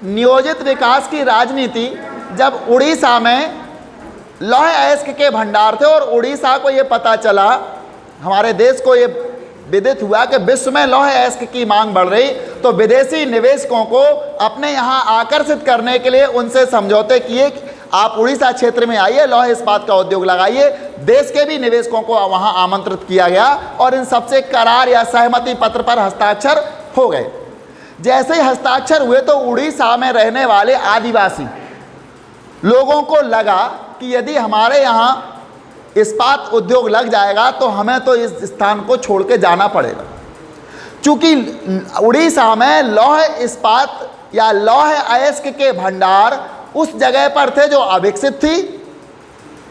नियोजित विकास की राजनीति जब उड़ीसा में लौह अयस्क के भंडार थे और उड़ीसा को ये पता चला, हमारे देश को ये विदित हुआ कि विश्व में लौह अयस्क की मांग बढ़ रही, तो विदेशी निवेशकों को अपने यहाँ आकर्षित करने के लिए उनसे समझौते किए कि आप उड़ीसा क्षेत्र में आइए, लौह इस्पात का उद्योग लगाइए। देश के भी निवेशकों को वहाँ आमंत्रित किया गया और इन सबसे करार या सहमति पत्र पर हस्ताक्षर हो गए। जैसे ही हस्ताक्षर हुए तो उड़ीसा में रहने वाले आदिवासी लोगों को लगा कि यदि हमारे यहाँ इस्पात उद्योग लग जाएगा तो हमें तो इस स्थान को छोड़ के जाना पड़ेगा, क्योंकि उड़ीसा में लौह इस्पात या लौह अयस्क के भंडार उस जगह पर थे जो अविकसित थी,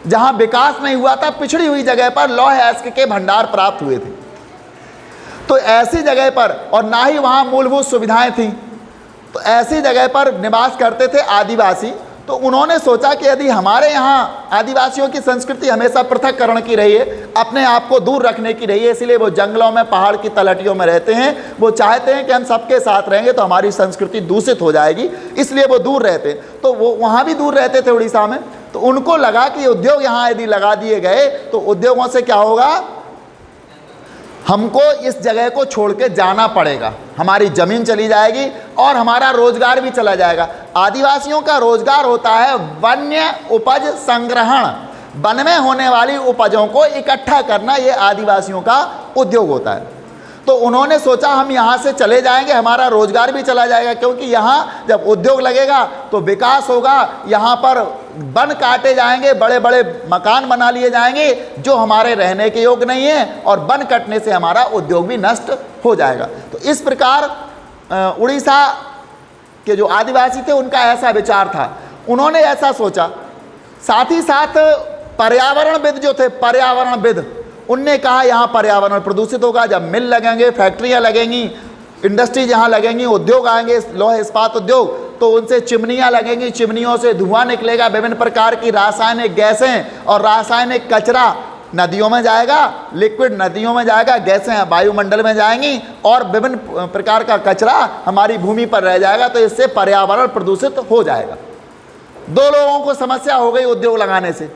जहाँ विकास नहीं हुआ था। पिछड़ी हुई जगह पर लौह अयस्क के भंडार प्राप्त हुए थे। तो ऐसी जगह पर, और ना ही वहाँ मूलभूत सुविधाएं थीं, तो ऐसी जगह पर निवास करते थे आदिवासी। तो उन्होंने सोचा कि यदि हमारे यहाँ आदिवासियों की संस्कृति हमेशा पृथक्करण की रही है, अपने आप को दूर रखने की रही है, इसलिए वो जंगलों में, पहाड़ की तलहटियों में रहते हैं। वो चाहते हैं कि हम सबके साथ रहेंगे तो हमारी संस्कृति दूषित हो जाएगी, इसलिए वो दूर रहते हैं। तो वो वहाँ भी दूर रहते थे उड़ीसा में। तो उनको लगा कि उद्योग यहाँ यदि लगा दिए गए तो उद्योगों से क्या होगा, हमको इस जगह को छोड़ के जाना पड़ेगा, हमारी ज़मीन चली जाएगी और हमारा रोजगार भी चला जाएगा। आदिवासियों का रोजगार होता है वन्य उपज संग्रहण, वन में होने वाली उपजों को इकट्ठा करना, ये आदिवासियों का उद्योग होता है। तो उन्होंने सोचा हम यहाँ से चले जाएंगे, हमारा रोजगार भी चला जाएगा, क्योंकि यहाँ जब उद्योग लगेगा तो विकास होगा, यहाँ पर वन काटे जाएंगे, बड़े बड़े मकान बना लिए जाएंगे जो हमारे रहने के योग्य नहीं है, और वन कटने से हमारा उद्योग भी नष्ट हो जाएगा। तो इस प्रकार उड़ीसा के जो आदिवासी थे उनका ऐसा विचार था, उन्होंने ऐसा सोचा। साथ ही साथ पर्यावरणविद जो थे, पर्यावरणविद, उनने कहा यहाँ पर्यावरण प्रदूषित होगा, जब मिल लगेंगे, फैक्ट्रियाँ लगेंगी, इंडस्ट्री जहाँ लगेंगी, उद्योग आएंगे, लौह इस्पात उद्योग, तो उनसे चिमनियाँ लगेंगी, चिमनियों से धुआं निकलेगा, विभिन्न प्रकार की रासायनिक गैसें और रासायनिक कचरा नदियों में जाएगा, लिक्विड नदियों में जाएगा, गैसें वायुमंडल में जाएंगी और विभिन्न प्रकार का कचरा हमारी भूमि पर रह जाएगा। तो इससे पर्यावरण प्रदूषित हो जाएगा। दो लोगों को समस्या हो गई उद्योग लगाने से।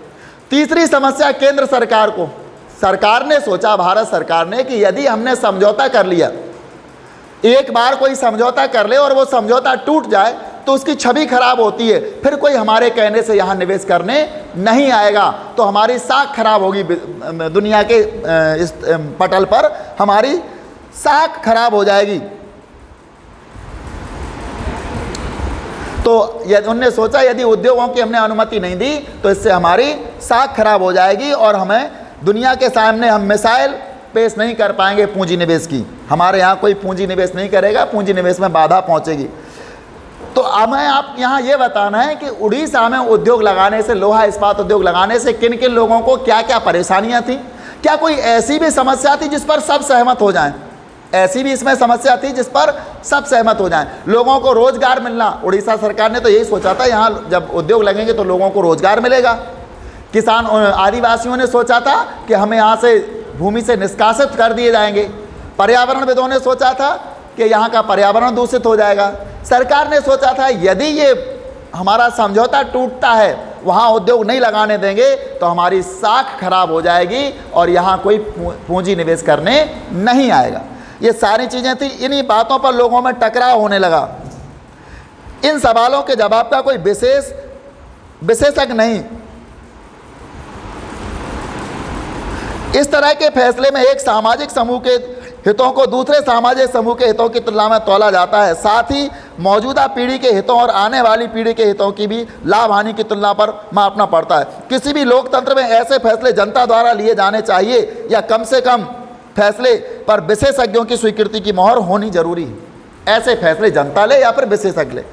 तीसरी समस्या केंद्र सरकार को। सरकार ने सोचा, भारत सरकार ने, कि यदि हमने समझौता कर लिया, एक बार कोई समझौता कर ले और वो समझौता टूट जाए तो उसकी छवि खराब होती है, फिर कोई हमारे कहने से यहाँ निवेश करने नहीं आएगा, तो हमारी साख खराब होगी, दुनिया के इस पटल पर हमारी साख खराब हो जाएगी। तो उन्होंने सोचा यदि उद्योगों की हमने अनुमति नहीं दी तो इससे हमारी साख खराब हो जाएगी और हमें दुनिया के सामने हम मिसाइल पेश नहीं कर पाएंगे पूंजी निवेश की। हमारे यहाँ कोई पूंजी निवेश नहीं करेगा, पूंजी निवेश में बाधा पहुँचेगी। तो हमें आप यहाँ ये बताना है कि उड़ीसा में उद्योग लगाने से, लोहा इस्पात उद्योग लगाने से किन किन लोगों को क्या क्या परेशानियाँ थीं। क्या कोई ऐसी भी समस्या थी जिस पर सब सहमत हो जाएं? ऐसी भी इसमें समस्या थी जिस पर सब सहमत हो जाएं। लोगों को रोजगार मिलना, उड़ीसा सरकार ने तो यही सोचा था यहाँ जब उद्योग लगेंगे तो लोगों को रोजगार मिलेगा। किसान आदिवासियों ने सोचा था कि हमें यहाँ से भूमि से निष्कासित कर दिए जाएंगे। पर्यावरणविदों ने सोचा था कि यहाँ का पर्यावरण दूषित हो जाएगा। सरकार ने सोचा था यदि ये हमारा समझौता टूटता है, वहाँ उद्योग नहीं लगाने देंगे तो हमारी साख खराब हो जाएगी और यहाँ कोई पूंजी निवेश करने नहीं आएगा। ये सारी चीज़ें थी। इन्हीं बातों पर लोगों में टकराव होने लगा। इन सवालों के जवाब का कोई विशेषज्ञ नहीं। इस तरह के फैसले में एक सामाजिक समूह के हितों को दूसरे सामाजिक समूह के हितों की तुलना में तौला जाता है। साथ ही मौजूदा पीढ़ी के हितों और आने वाली पीढ़ी के हितों की भी लाभ हानि की तुलना पर मापना पड़ता है। किसी भी लोकतंत्र में ऐसे फैसले जनता द्वारा लिए जाने चाहिए या कम से कम फैसले पर विशेषज्ञों की स्वीकृति की मोहर होनी जरूरी है। ऐसे फैसले जनता ले या फिर विशेषज्ञ ले।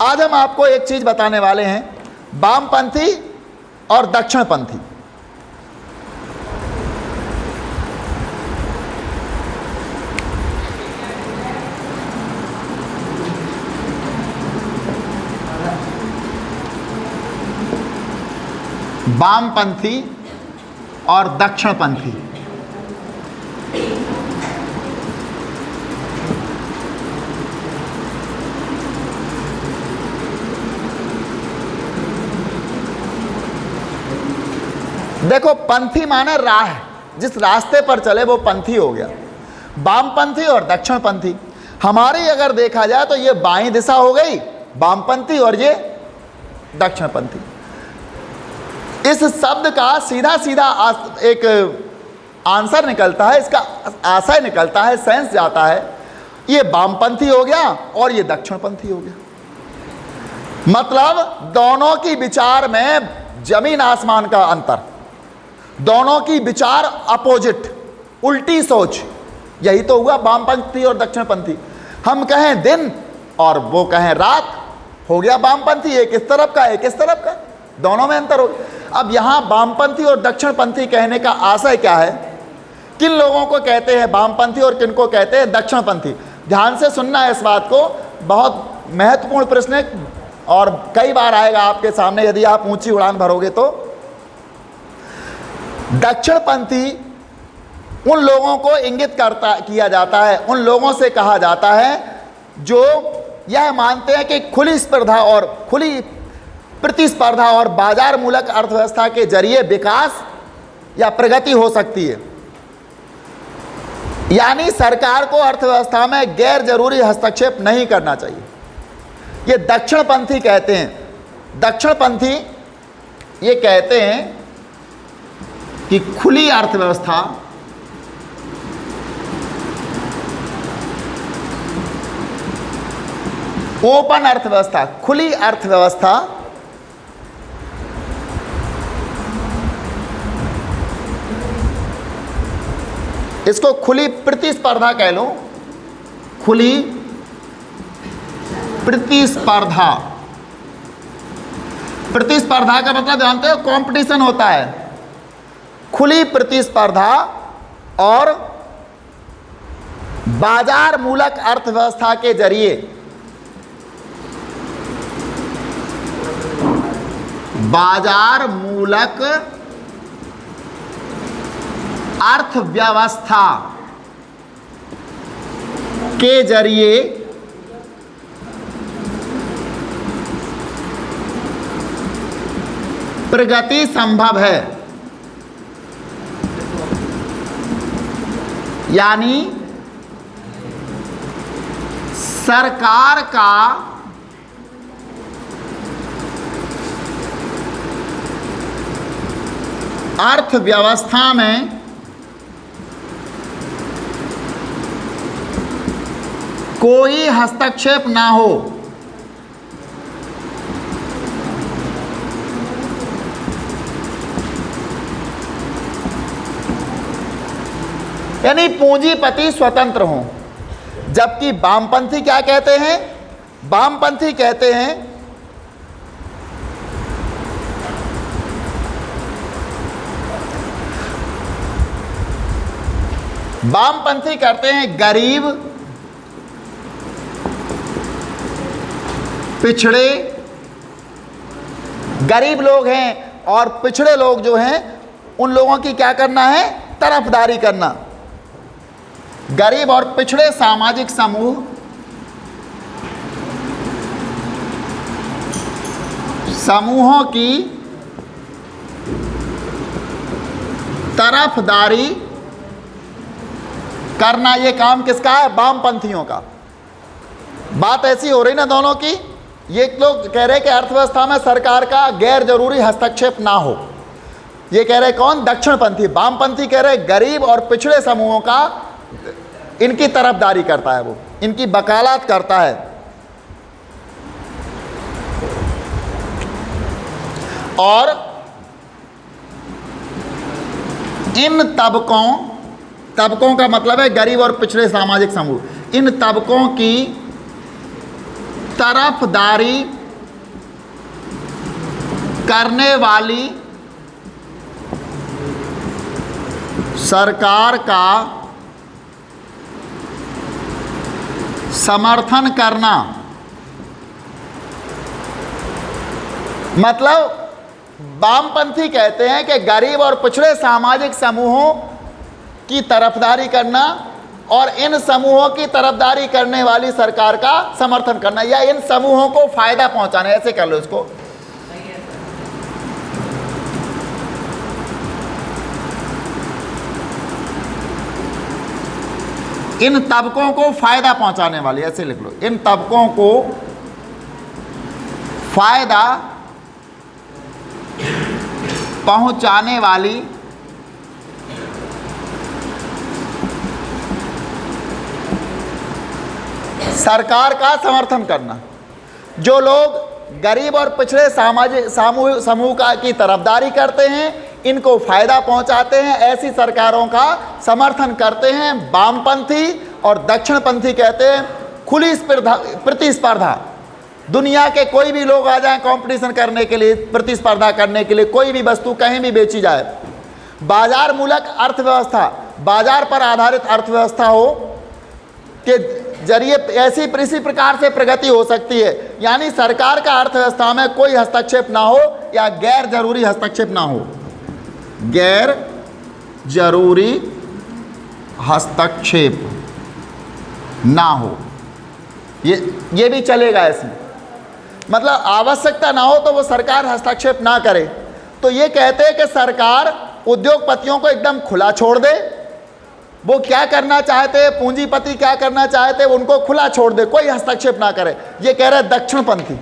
आज हम आपको एक चीज़ बताने वाले हैं, वामपंथी और दक्षिणपंथी। वामपंथी और दक्षिणपंथी। देखो, पंथी माने राह, जिस रास्ते पर चले वो पंथी हो गया। वामपंथी और दक्षिणपंथी, हमारी अगर देखा जाए तो ये बाईं दिशा हो गई वामपंथी और ये दक्षिणपंथी। इस शब्द का सीधा सीधा एक आंसर निकलता है, इसका आशय निकलता है, सेंस जाता है, ये वामपंथी हो गया और ये दक्षिणपंथी हो गया। मतलब दोनों की विचार में जमीन आसमान का अंतर, दोनों की विचार अपोजिट, उल्टी सोच, यही तो हुआ वामपंथी और दक्षिणपंथी। हम कहें दिन और वो कहें रात, हो गया वामपंथी, एक इस तरफ का एक इस तरफ का, दोनों में अंतर हो गया। अब यहाँ वामपंथी और दक्षिणपंथी कहने का आशय क्या है? किन लोगों को कहते हैं वामपंथी और किन को कहते हैं दक्षिणपंथी? ध्यान से सुनना है इस बात को, बहुत महत्वपूर्ण प्रश्न है और कई बार आएगा आपके सामने यदि आप ऊंची उड़ान भरोगे तो। दक्षिणपंथी उन लोगों को इंगित किया जाता है, उन लोगों से कहा जाता है जो यह मानते हैं कि खुली स्पर्धा और खुली प्रतिस्पर्धा और बाजार मूलक अर्थव्यवस्था के जरिए विकास या प्रगति हो सकती है। यानी सरकार को अर्थव्यवस्था में गैर जरूरी हस्तक्षेप नहीं करना चाहिए, ये दक्षिणपंथी कहते हैं। दक्षिणपंथी ये कहते हैं कि खुली अर्थव्यवस्था, ओपन अर्थव्यवस्था, खुली अर्थव्यवस्था इसको खुली प्रतिस्पर्धा कह लो, खुली प्रतिस्पर्धा। प्रतिस्पर्धा का मतलब जानते हो, कंपटीशन होता है। खुली प्रतिस्पर्धा और बाजार मूलक अर्थव्यवस्था के जरिए बाजार मूलक अर्थव्यवस्था के जरिए प्रगति संभव है। यानी सरकार का अर्थव्यवस्था में कोई हस्तक्षेप ना हो। यानी पूंजीपति स्वतंत्र हों। जबकि वामपंथी क्या कहते हैं? वामपंथी कहते हैं वामपंथी करते हैं गरीब, पिछड़े, गरीब लोग हैं और पिछड़े लोग जो हैं उन लोगों की क्या करना है? तरफदारी करना। गरीब और पिछड़े सामाजिक समूह समूहों की तरफदारी करना, ये काम किसका है? वामपंथियों का। बात ऐसी हो रही ना दोनों की, ये लोग कह रहे कि अर्थव्यवस्था में सरकार का गैर जरूरी हस्तक्षेप ना हो। ये कह रहे कौन? दक्षिणपंथी। वामपंथी कह रहे गरीब और पिछड़े समूहों का, इनकी तरफदारी करता है, वो इनकी वकालत करता है। और इन तबकों का मतलब है गरीब और पिछड़े सामाजिक समूह, इन तबकों की तरफदारी करने वाली सरकार का समर्थन करना। मतलब वामपंथी कहते हैं कि गरीब और पिछड़े सामाजिक समूहों की तरफदारी करना और इन समूहों की तरफदारी करने वाली सरकार का समर्थन करना, या इन समूहों को फायदा पहुंचाना, ऐसे कर लो इसको। इन तबकों को फायदा पहुंचाने वाली, ऐसे लिख लो, इन तबकों को फायदा पहुंचाने वाली सरकार का समर्थन करना। जो लोग गरीब और पिछड़े सामाजिक समूह का की तरफदारी करते हैं, इनको फायदा पहुंचाते हैं, ऐसी सरकारों का समर्थन करते हैं वामपंथी और दक्षिणपंथी कहते हैं खुली प्रतिस्पर्धा। दुनिया के कोई भी लोग आ जाएं कंपटीशन करने के लिए, प्रतिस्पर्धा करने के लिए, कोई भी वस्तु कहीं भी बेची जाए। बाजार मूलक अर्थव्यवस्था, बाजार पर आधारित अर्थव्यवस्था हो के जरिए ऐसी इसी प्रकार से प्रगति हो सकती है, यानी सरकार का अर्थव्यवस्था में कोई हस्तक्षेप ना हो या गैर जरूरी हस्तक्षेप ना हो, गैर जरूरी हस्तक्षेप ना हो, ये भी चलेगा इसमें। मतलब आवश्यकता ना हो तो वो सरकार हस्तक्षेप ना करे। तो ये कहते हैं कि सरकार उद्योगपतियों को एकदम खुला छोड़ दे, वो क्या करना चाहते हैं, पूंजीपति क्या करना चाहते हैं, उनको खुला छोड़ दे, कोई हस्तक्षेप ना करे। ये कह रहे हैं दक्षिणपंथी,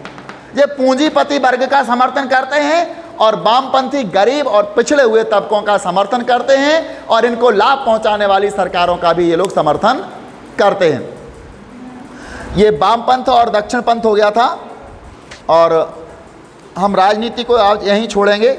ये पूंजीपति वर्ग का समर्थन करते हैं और वामपंथी गरीब और पिछड़े हुए तबकों का समर्थन करते हैं और इनको लाभ पहुंचाने वाली सरकारों का भी ये लोग समर्थन करते हैं। ये वामपंथ और दक्षिणपंथ हो गया था और हम राजनीति को आज यहीं छोड़ेंगे।